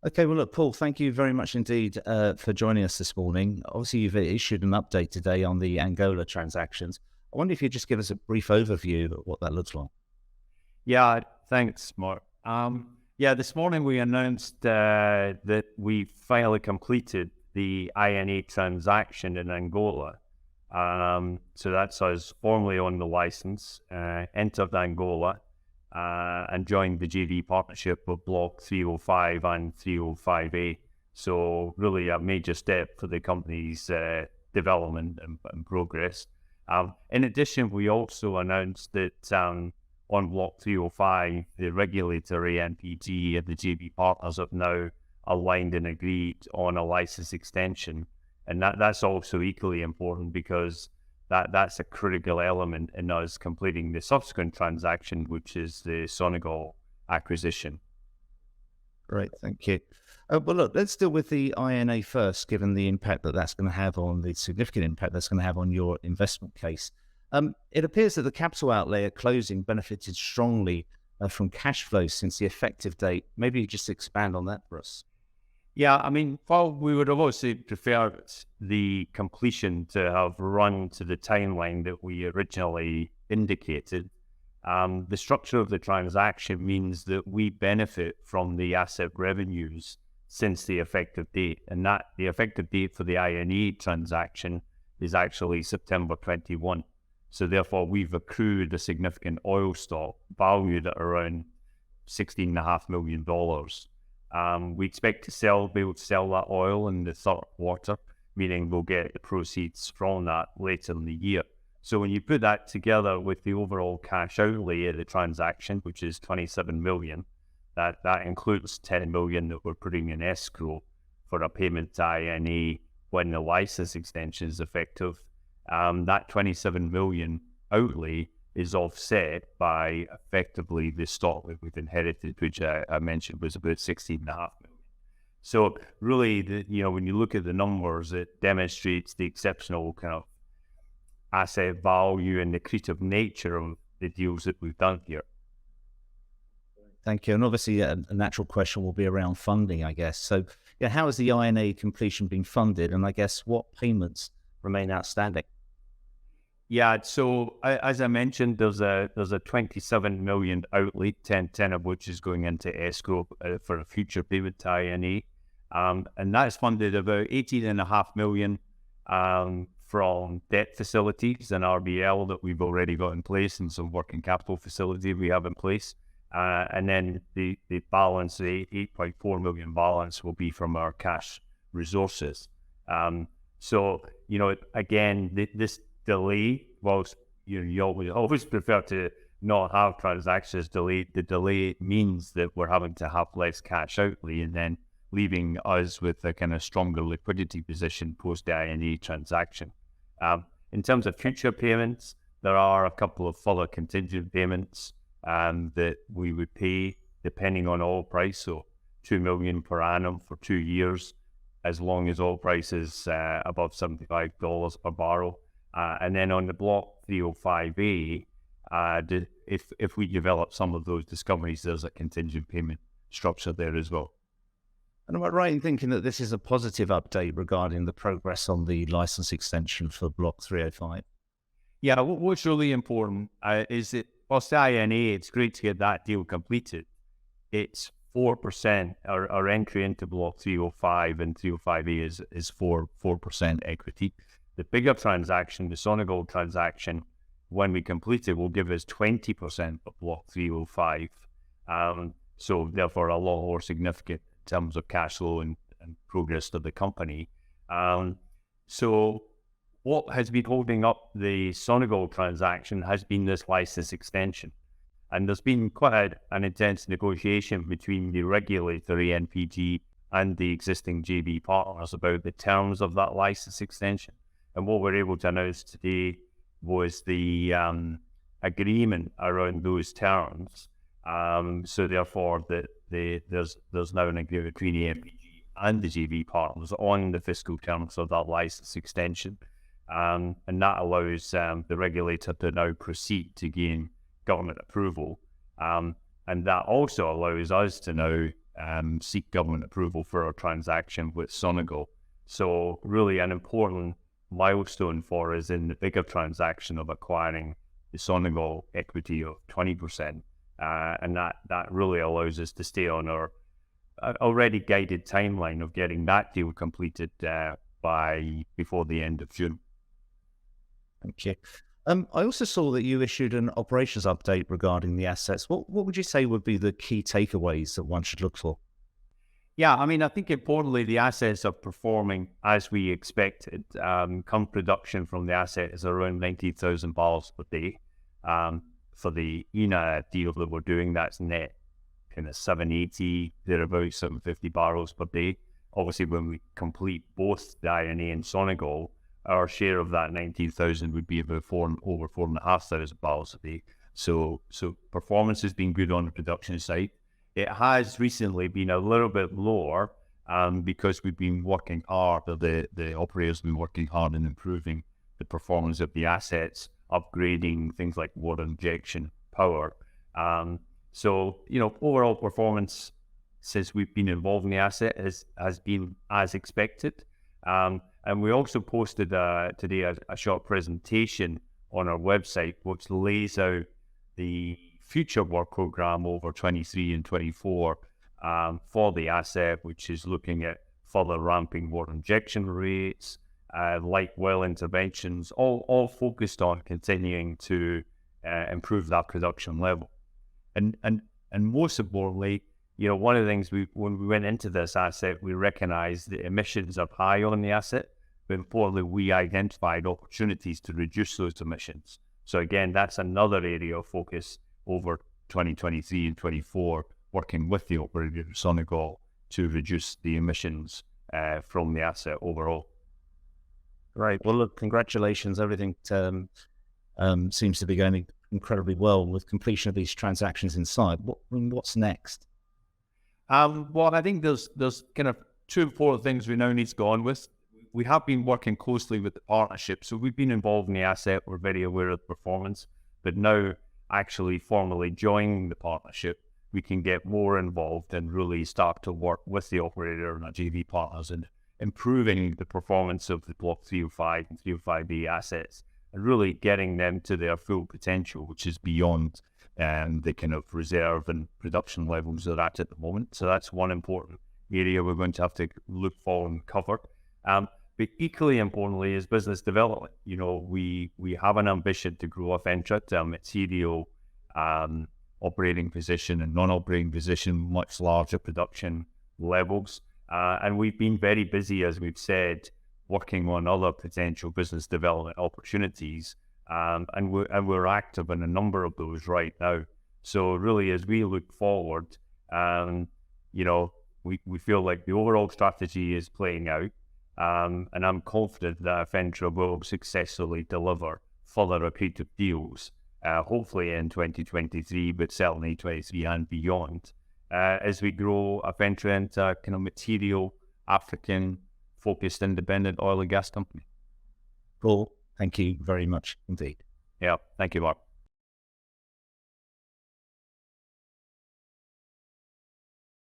Okay, well, look, Paul, thank you very much indeed for joining us this morning. Obviously, you've issued an update today on the Angola transactions. I wonder if you'd just give us a brief overview of what that looks like. Yeah, thanks, Mark. Yeah, this morning we announced that we finally completed the INA transaction in Angola. So that's us formally on the license, entered Angola, and joined the JV partnership with Block 305 and 305A. So really a major step for the company's development and progress. In addition, we also announced that on Block 305, the regulatory NPG and the JV partners have now aligned and agreed on a license extension. And that's also equally important because that's a critical element in us completing the subsequent transaction, which is the Senegal acquisition. Great, thank you. Well, look, let's deal with the INA first, given the impact that that's going to have on the significant impact that's going to have on your investment case. It appears that the capital outlay at closing benefited strongly from cash flows since the effective date. Maybe you just expand on that for us. Yeah, I mean, while we would have obviously preferred the completion to have run to the timeline that we originally indicated, the structure of the transaction means that we benefit from the asset revenues since the effective date. And that the effective date for the INE transaction is actually September 21. So therefore, we've accrued a significant oil stock valued at around $16.5 million. We expect to be able to sell that oil in the third quarter, meaning we'll get the proceeds from that later in the year. So when you put that together with the overall cash outlay of the transaction, which is $27 million, that includes $10 million that we're putting in escrow for a payment to INA when the license extension is effective. That $27 million outlay is offset by effectively the stock that we've inherited, which I mentioned was about $16.5 million. So really, when you look at the numbers, it demonstrates the exceptional kind of asset value and the accretive nature of the deals that we've done here. Thank you. And obviously, a natural question will be around funding, I guess. So, yeah, how has the INA completion been funded? And I guess what payments remain outstanding? Yeah, so as I mentioned, there's a $27 million outlay, 10 of which is going into escrow for a future payment to INA. And that's funded about $18.5 million from debt facilities and RBL that we've already got in place and some working capital facility we have in place. And then the balance, the $8.4 million balance will be from our cash resources. So, again, this delay, whilst you always prefer to not have transactions delayed, the delay means that we're having to have less cash outlay and then leaving us with a kind of stronger liquidity position post the INA transaction. In terms of future payments, there are a couple of further contingent payments that we would pay depending on oil price, so $2 million per annum for 2 years, as long as oil price is above $75 per barrel. And then on the Block 305A, if we develop some of those discoveries, there's a contingent payment structure there as well. And am I right in thinking that this is a positive update regarding the progress on the license extension for Block 305? Yeah, what's really important is that whilst the INA, it's great to get that deal completed. It's 4%, our entry into Block 305 and 305A is 4% equity. The bigger transaction, the Senegal transaction, when we complete it, will give us 20% of Block 305. So therefore, a lot more significant in terms of cash flow and progress to the company. So what has been holding up the Senegal transaction has been this license extension. And there's been quite an intense negotiation between the regulatory NPG and the existing JV partners about the terms of that license extension. And what we're able to announce today was the agreement around those terms. So therefore, there's now an agreement between the NPG and the JV partners on the fiscal terms of that license extension. And that allows the regulator to now proceed to gain government approval. And that also allows us to now seek government approval for our transaction with Sonago. So really an important milestone for us in the bigger transaction of acquiring the Sonago equity of 20%. And that really allows us to stay on our already guided timeline of getting that deal completed by before the end of June. Thank you. I also saw that you issued an operations update regarding the assets. What would you say would be the key takeaways that one should look for? Yeah, I mean, I think importantly, the assets are performing as we expected. Current production from the asset is around 90,000 barrels per day. For the ENA deal that we're doing, that's net kind of 780, thereabouts 750 barrels per day. Obviously, when we complete both the INA and Sonago, our share of that 19,000 would be about over 4,500 barrels a day. So performance has been good on the production side. It has recently been a little bit lower because we've been working hard, or the operators have been working hard in improving the performance of the assets, upgrading things like water injection, power. So, overall performance since we've been involved in the asset has been as expected. And we also posted today a short presentation on our website, which lays out the future work program over 23 and 24 for the asset, which is looking at further ramping water injection rates, light well interventions, all focused on continuing to improve that production level. And most importantly, one of the things when we went into this asset, we recognized the emissions are high on the asset, but importantly, we identified opportunities to reduce those emissions. So again, that's another area of focus over 2023 and 24, working with the operator Sonago to reduce the emissions from the asset overall. Right. Well, look, congratulations. Everything seems to be going incredibly well with completion of these transactions inside. What's next? Well, I think there's kind of two important things we now need to go on with. We have been working closely with the partnership, so we've been involved in the asset. We're very aware of the performance, but now actually formally joining the partnership, we can get more involved and really start to work with the operator and our JV partners in improving the performance of the Block 305 and 305B assets and really getting them to their full potential, which is beyond the kind of reserve and production levels they're at the moment. So that's one important area we're going to have to look for and cover. But equally importantly is business development. We have an ambition to grow AFENTRA to a material operating position and non-operating position, much larger production levels. And we've been very busy, as we've said, working on other potential business development opportunities. And we're active in a number of those right now. So really, as we look forward, we feel like the overall strategy is playing out. And I'm confident that AFENTRA will successfully deliver further accretive deals, hopefully in 2023, but certainly 23 and beyond, as we grow AFENTRA into a kind of material African-focused independent oil and gas company. Paul, thank you very much indeed. Yeah, thank you, Mark.